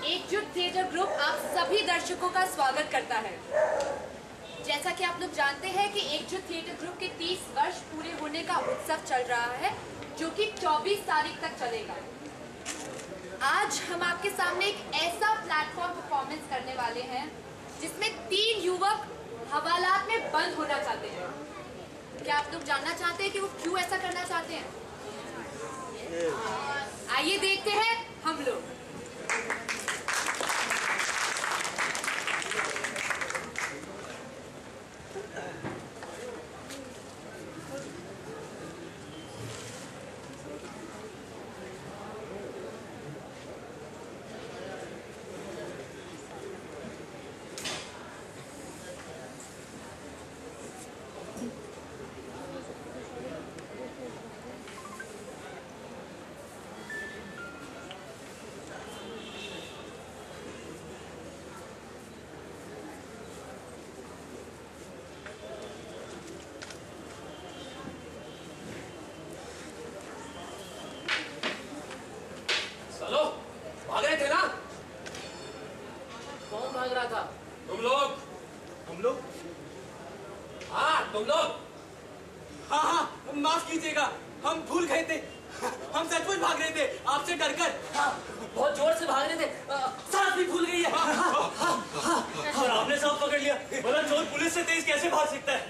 एकजुट theatre group आप सभी दर्शकों का स्वागत करता है। जैसा कि आप लोग जानते हैं कि एकजुट थिएटर ग्रुप के 30 वर्ष पूरे होने का उत्सव चल रहा है, जो कि 24 तारीख तक चलेगा। आज हम आपके सामने एक ऐसा प्लेटफॉर्म परफॉर्मेंस करने वाले हैं जिसमें 3 युवक हवालात में बंद होना चाहते हैं। क्या आप लोग जानना चाहते हैं कि वो क्यों ऐसा करना चाहते हैं? आइए देखते हैं हम लोग। भाग रहे थे ना? कौन भाग रहा था? तुम लोग। हम लोग? हाँ, तुम लोग। हाँ, माफ कीजिएगा, हम भूल गए थे। हम सचमुच भाग रहे थे आपसे डरकर। हाँ, बहुत जोर से भाग रहे थे। सांस भी भूल गई है। और आपने सब पकड़ लिया। बोला चोर पुलिस से तेज कैसे भाग सकता है?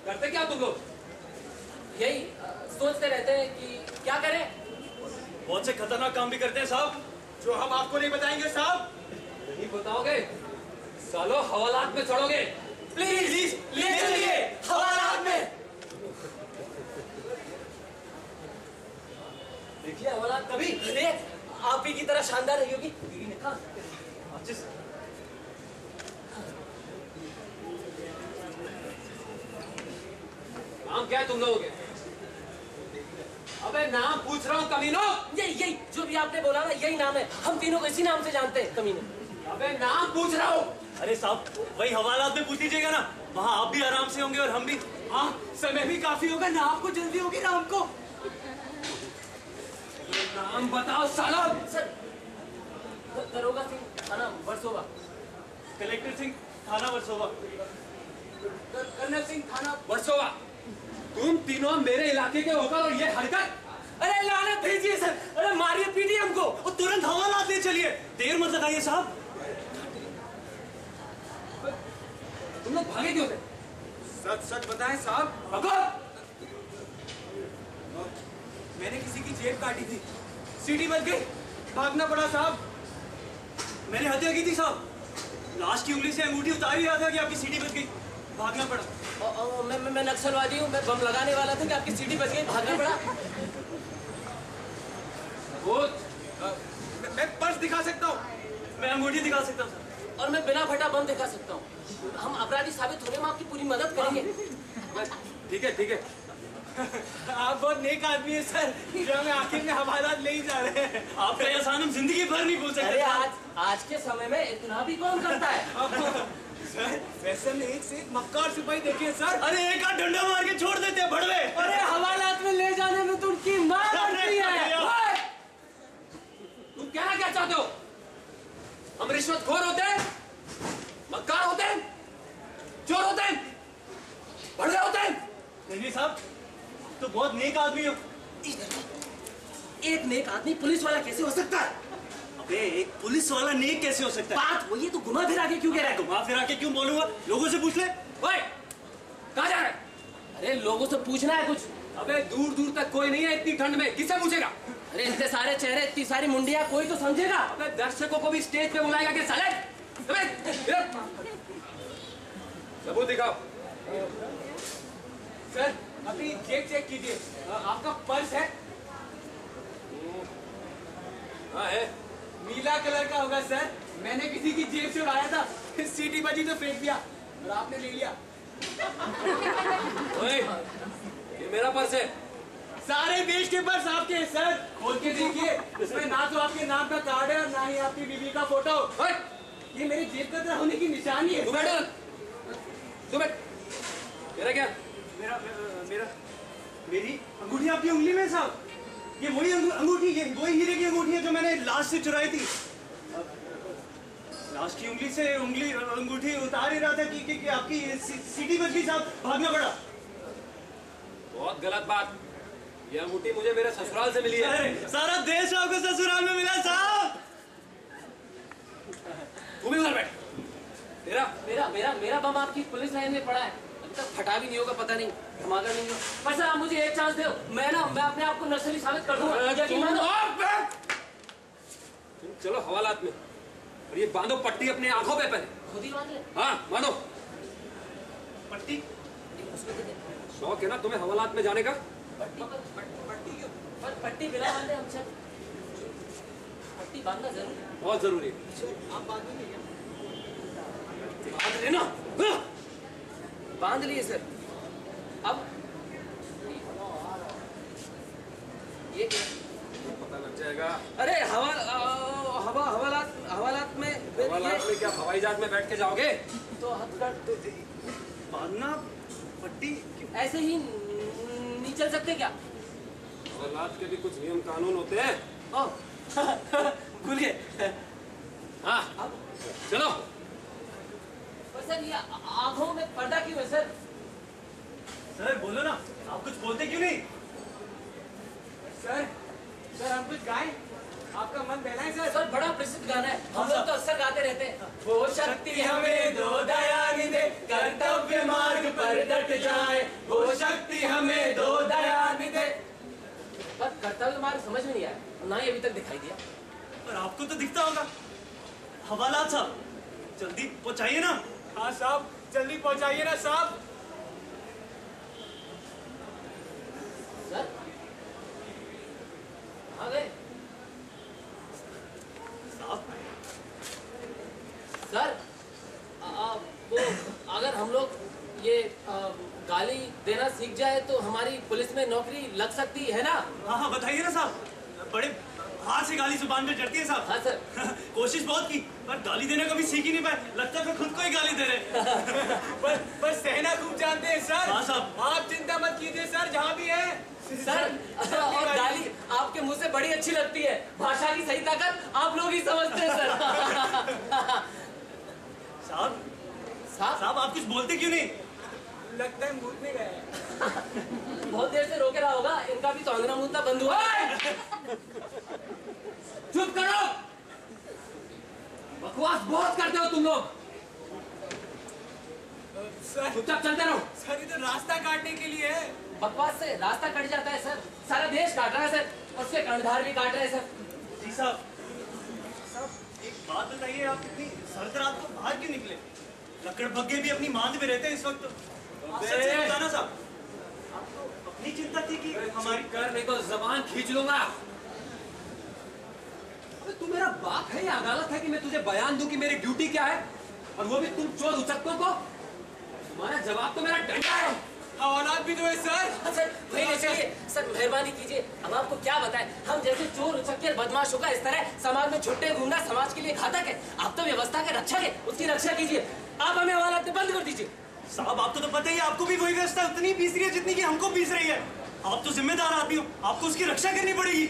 करते क्या तुम लोग? यही सोचते रहते हैं कि क्या करें। बहुत से खतरनाक काम भी करते हैं साहब, जो हम आपको नहीं बताएंगे साहब। नहीं बताओगे? सालो हवालात में चढ़ोगे। प्लीज ले चलिए हवालात में। देखिए हवालात कभी आप ही की तरह शानदार रही होगी। नाम क्या है तुम लोगों के? अबे नाम पूछ रहा हूँ कमीनों। यही जो भी आपने बोला ना, यही नाम है। हम तीनों को इसी नाम से जानते हैं, कमीने। अबे नाम पूछ रहा हूँ। अरे साहब, वही हवालात में पूछ लीजिएगा ना, वहाँ आप भी आराम से होंगे और हम भी। हाँ, समय भी काफी होगा ना, आपको जल्दी होगी ना हमको। नाम बताओ साला। सर, दरोगा सिंह, थाना वर्सोवा। कलेक्टर सिंह, थाना वर्सोवा। कर्नल सिंह, थाना वर्सोवा। तुम तीनों मेरे इलाके के होकर और ये हरकत। अरे लानत भेजिए सर। अरे मारिए पीटिए हमको और तुरंत हवालात ले चलिए। देर मत लगाइए साहब। तुम लोग भागे क्यों थे? सच सच बताएं साहब। भगो। मैंने किसी की जेब काटी थी, सीटी बच गई, भागना पड़ा साहब। मैंने हत्या की थी साहब। लाश की उंगली से अंगूठी उतार ही रहा था कि आपकी सीटी बच गई, भागना पड़ा। मैं नक्सलवादी हूँ, मैं बम लगाने वाला था कि आपकी सीटी बच गई, भागना पड़ा। मैं पर्स दिखा सकता हूँ, मैं अंगूठी दिखा सकता हूँ सर, और मैं बिना फटा बम दिखा सकता हूँ। हम अपराधी साबित होने में आपकी पूरी मदद करेंगे। ठीक है ठीक है। आप बहुत नेक आदमी है सर, जो हमें आखिर में हवालात ले ही जा रहे हैं। आपका एहसान हम जिंदगी भर नहीं भूल सकते। अरे आज के समय में इतना भी कौन करता है? सर, वैसे में एक से एक मक्कार सिपाही देखिए सर। अरे एक आध डंडा मार के छोड़ देते हैं भड़वे। अरे हवालात में ले जाने में तो उनकी मां मरती है। तुम कहना क्या चाहते हो? हम रिश्वतखोर होते हैं, मक्कार होते हैं, चोर होते हैं, भड़वे होते हैं? नहीं साहब, तो बहुत नेक आदमी हो। एक नेक आदमी पुलिस वाला कैसे हो सकता है? अबे एक पुलिस वाला नेक कैसे हो सकता है? बात वही है, तो घुमा फिरा के क्यों कह रहा है? घुमा फिरा के क्यों बोलूंगा? लोगों से पूछ ले। ओए, कहाँ जा रहा है? अरे लोगों से पूछना है कुछ। अबे दूर दूर तक कोई नहीं है इतनी ठंड में, किससे पूछेगा? अरे इतने सारे चेहरे, इतनी सारी मुंडिया, कोई तो समझेगा। अबे दर्शकों को भी स्टेज पे बुलाएगा कि साले? सबूत दिखाओ। सर, अपनी जेब चेक कीजिए, आपका पर्स है? हाँ है। नीला कलर का होगा सर, मैंने किसी की जेब से उड़ाया था, सीटी बजी तो फेंक दिया और आपने ले लिया। ओए, ये मेरा पर्स है। सारे देश के पर्स आपके हैं सर, खोल के देखिए, इसमें ना तो आपके नाम का कार्ड है और ना ही आपकी बीवी का फोटो। ये मेरी जेब का होने की निशानी है। तू बैठ, तू बैठ। तेरा क्या? मेरी अंगूठी आपकी उंगली में साहब। ये वही अंगूठी, ये वही हीरे की अंगूठी है जो मैंने लाश से चुराई थी। लाश की उंगली से अंगूठी उतार ही रहा था कि आपकी सीटी बज गई साहब, भागना पड़ा। बहुत गलत बात। ये अंगूठी मुझे मेरे ससुराल से मिली है। अरे सारा देश आपको ससुराल में मिला साहब। तू भी उधर बैठ। तेरा मेरा मेरा मेरा बम आपकी पुलिस लाइन में पड़ा है, अभी तक फटा भी नहीं होगा, पता नहीं धमाका नहीं होगा। पर सर आप मुझे एक चांस दो, मैं अपने आप को नक्सली साबित कर दूंगा। तुम चलो हवालात में और ये बांधो पट्टी अपने आंखों पे पहले। खुद ही बांध ले। हाँ बांधो पट्टी। उसमें दे दे। शौक है ना तुम्हें हवालात में जाने का? पट्टी क्यों? पर पट्टी बिना बांधे हम सब पट्टी बांधना जरूरी है। बहुत जरूरी है। आप बांधेंगे क्या? बांध लेना। बांध लिए सर। अब ये क्या? पता लग जाएगा। अरे हवालात में हवालात में क्या हवाई जहाज में बैठ के जाओगे? तो हथकड़ बांधना पट्टी। ऐसे ही नहीं चल सकते क्या? हवालात के भी कुछ नियम कानून होते हैं। खुल गए। हाँ अब चलो। पर सर ये आंखों में पर्दा क्यों है सर? सर बोलो ना, आप कुछ बोलते क्यों नहीं? सर हम कुछ गाएं, आपका मन बहलाए सर। सर बड़ा प्रसिद्ध गाना है, हम लोग तो अक्सर गाते रहते हैं। वो शक्ति हमें दो दया निधे, कर्तव्य मार्ग पर डट जाए। वो शक्ति हमें दो दया निधे। पर कर्तव्य मार्ग समझ में नहीं आया, ना ही अभी तक दिखाई दिया। पर आपको तो दिखता होगा। हवालात साहब जल्दी पहुंचाइए ना। हाँ साहब, जल्दी पहुंचाइए ना साहब। सर आ गए साहब सर। वो अगर हम लोग ये गाली देना सीख जाए तो हमारी पुलिस में नौकरी लग सकती है ना? हाँ बताइए ना साहब। बड़े हाथ से गाली जुबान पे चढ़ती है साहब। हाँ सर। कोशिश बहुत की पर गाली देना कभी सीख ही नहीं पाए। लगता है फिर खुद को ही गाली दे रहे। पर सहना खूब जानते हैं सर। हाँ साहब। आप चिंता मत कीजिए सर, जहाँ भी है सर और गाली आपके मुंह से बड़ी अच्छी लगती है। भाषा की सही ताकत आप लोग ही समझते हैं सर। साहब साहब साहब आप कुछ बोलते क्यों नहीं? लगता है मूतने गए हैं। बहुत देर से रोके रहा होगा, इनका भी तो अंगना मुद्दा बंद हुआ है। चुप करो। बकवास बहुत करते हो तुम लोग। सर चुपचाप चलते रहो। सर ये तो रास्ता काटने के लिए है। बकवास से रास्ता कट जाता है सर। सारा देश काट रहा है सर, उसके कर्णधार भी काट रहे हैं सर। जी साहब। साहब एक बात बताइए, आप इतनी सर्द रात को बाहर क्यों निकले? लकड़ बग्गे भी अपनी मांद में रहते हैं इस वक्त। आप सच से बताना साहब, आपको अपनी चिंता थी कि हमारी कर नहीं तो जबान खींच लूंगा। अबे तू मेरा बाप है या अदालत है कि मैं तुझे बयान दूं कि मेरी ड्यूटी क्या है? और वो भी तुम चोर उचक्कों को? तुम्हारा जवाब तो मेरा डंडा है। हवालात भी तो है सर। सर वही ले चलिए सर, मेहरबानी कीजिए। अब आपको क्या बताएं, हम जैसे चोर उचक्के बदमाशों का इस तरह समाज में छुट्टे घूमना समाज के लिए घातक है। आप तो व्यवस्था के रक्षक है, उसकी रक्षा कीजिए। आप हमें हवालात में बंद कर दीजिए। साहब आपको तो पता ही है, आपको भी वही व्यवस्था उतनी पीस रही है जितनी कि हमको पीस रही है। आप तो जिम्मेदार आदमी हो, आपको उसकी रक्षा करनी पड़ेगी।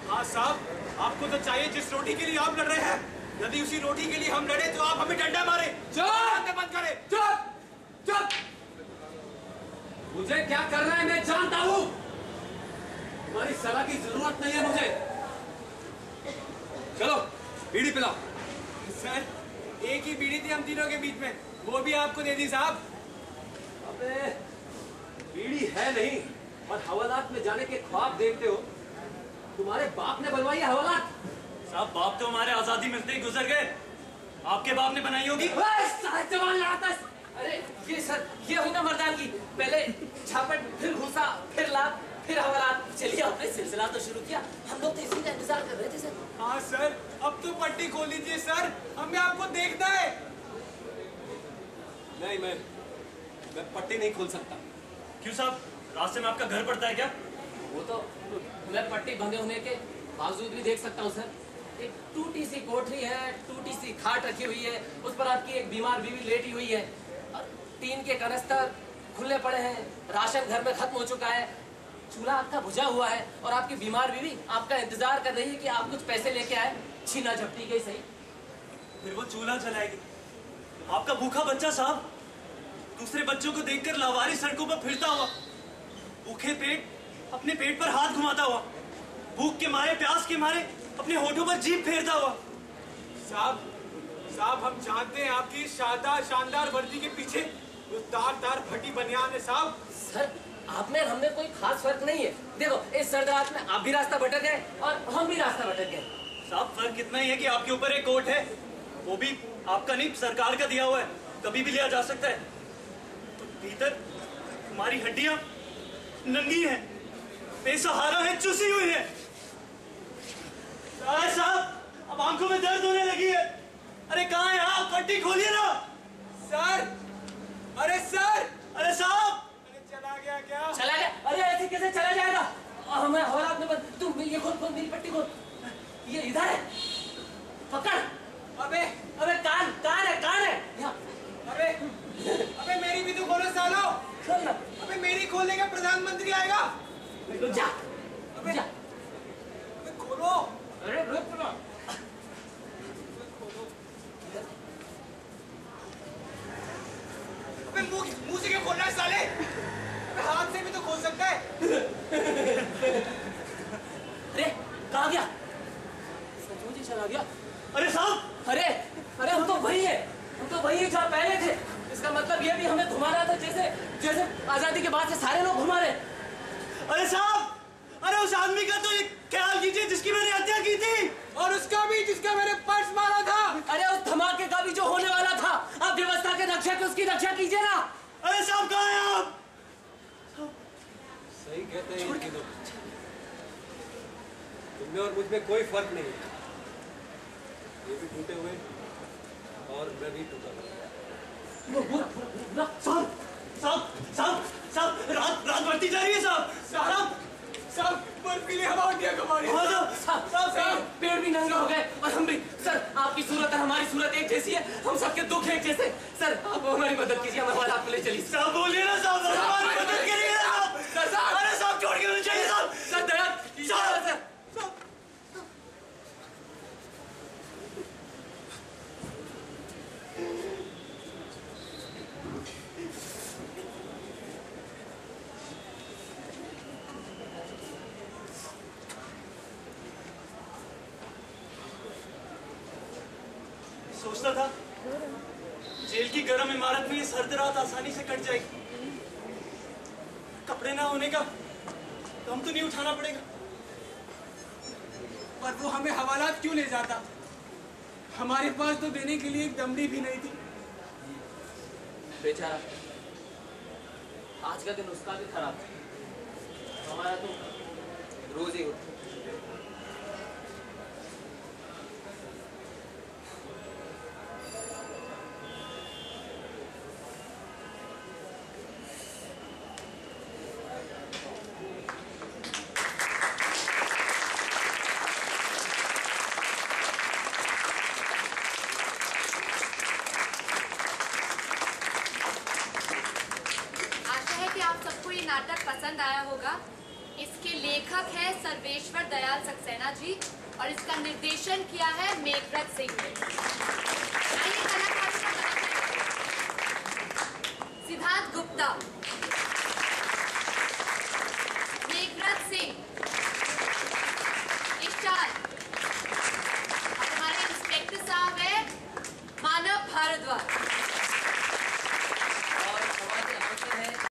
हाँ साहब, आपको तो चाहिए जिस रोटी के लिए आप लड़ रहे हैं, यदि उसी रोटी के लिए हम लड़े तो आप हमें डंडा मारे। चुप बंद करें। चुप चुप। मुझे क्या करना है मैं जानता हूं। तुम्हारी सलाह की जरूरत नहीं है मुझे। चलो बीड़ी पिलाओ। सर एक ही बीड़ी थी हम तीनों के बीच में, वो भी आपको दे दी साहब। अबे बीड़ी है नहीं और हवालात में जाने के ख्वाब देखते हो। तुम्हारे बाप ने बनवाई है हवालात। साहब बाप तो हमारे आजादी मिलते ही गुजर गए, आपके बाप ने बनाई होगी। जवान लड़ाता है। अरे ये सर, ये हुई ना मर्दानगी। पहले छापट, फिर घुसा, फिर लात, फिर हवालात। चलिए आपने सिलसिला तो शुरू किया, हम लोग तो इसी का इंतजार कर रहे थे सर। हाँ सर, अब तो पट्टी खोल दीजिए सर, हमें आपको देखना है। नहीं मैं पट्टी नहीं खोल सकता। क्यों साहब, रास्ते में आपका घर पड़ता है क्या? वो तो मैं पट्टी बंधे होने के बावजूद भी देख सकता हूँ सर। एक टूटी सी कोठरी है, टूटी सी खाट रखी हुई है, उस पर आपकी एक बीमार बीवी लेटी हुई है, और टीन के कनस्तर खुले पड़े हैं, राशन घर में खत्म हो चुका है, चूल्हा आपका बुझा हुआ है, और आपकी बीमार बीवी आपका इंतजार कर रही है कि आप कुछ पैसे लेके आए। छीना झपटी गई सही। फिर वो चूल्हा जलाएगी। आपका भूखा बच्चा साहब दूसरे बच्चों को देखकर लावारी सड़कों पर फिरता हुआ, भूखे पेट अपने पेट पर हाथ घुमाता हुआ, भूख के मारे प्यास के मारे अपने होठों पर जीभ फेरता हुआ। साहब हम जानते हैं आपकी शानदार वर्दी के पीछे वो तार फटी बनियान है साहब। सर आप में हमने कोई खास फर्क नहीं है। देखो इस सर्द रात में आप भी रास्ता भटक गए और हम भी रास्ता भटक गए। साहब फर्क इतना ही है कि आपके ऊपर एक कोट है, वो भी आपका नहीं सरकार का दिया हुआ है, कभी भी लिया जा सकता है। तो भीतर हमारी हड्डियां नंगी हैं, बेसहारा है, चुसी हुई है। साहब अब आंखों में दर्द होने लगी है। अरे कहाँ है आप? पट्टी खोलिए ना। सर, अरे सर, अरे साहब, अरे चला गया क्या? चला गया? अरे ऐसे कैसे चला जाएगा? हमें हो रहा अपने तुम ये खोल मेरी पट्टी खोल। ये इधर है, पकड़। अबे कान है यहाँ। अबे मेरी भी तो खोलो सालो। खोल ना। अबे मेरी खोलने का प्रधानमंत्री आएगा। रुक जा। अबे जा। अबे खोलो। अरे रुक ना। अबे मुंह से क्यों खोल रहा है साले? अबे हाथ से भी तो खोल सकता है। अरे कहाँ गया? सचमुच ही चला गया। अरे साहब, अरे हम तो वही है जहाँ पहले थे। इसका मतलब ये भी हमें घुमा रहा था जैसे आजादी के बाद से सारे लोग घुमा रहे। अरे साहब, अरे उस आदमी का तो ये ख्याल कीजिए जिसकी मैंने हत्या की थी, और उसका भी जिसका मैंने पर्स मारा था। अरे उस धमाके का भी जो होने वाला था। आप व्यवस्था के रक्षक उसकी रक्षा कीजिए ना। अरे साहब कहाँ हैं आप? सही कहते हैं इनकी तो। तुमने और मुझ में कोई फर्क नहीं है। ये भी टूटे हुए और मैं भी टूटा हुआ। साहब, रात बढ़ती जा रही है साहब। साहब बर्फीली हवा उठिया हमारी। पेड़ भी नंगे हो गए और हम भी। सर आपकी सूरत और हमारी सूरत एक जैसी है, हम सबके दुख एक जैसे। सर आप हमारी मदद कीजिए, हमारे हालात को ले चलिए। साहब बोलिए ना साहब, हमारी मदद करिए ना साहब। अरे साहब छोड़ के नहीं चाहिए साहब। सर दया सर। सोचता था जेल की गर्म इमारत में ये सर्द रात आसानी से कट जाएगी। कपड़े ना होने का गम तो नहीं उठाना पड़ेगा। पर वो हमें हवालात क्यों ले जाता? हमारे पास तो देने के लिए एक दमड़ी भी नहीं थी। बेचारा आज का दिन उसका भी खराब था, हमारा तो रोज ही होता। नाटक पसंद आया होगा। इसके लेखक है सर्वेश्वर दयाल सक्सेना जी और इसका निर्देशन किया है मेघव्रत सिंह ने। सिद्धार्थ गुप्ता, मेघव्रत सिंह, इशान और हमारे इंस्पेक्टर साहब है मानव भारद्वाज।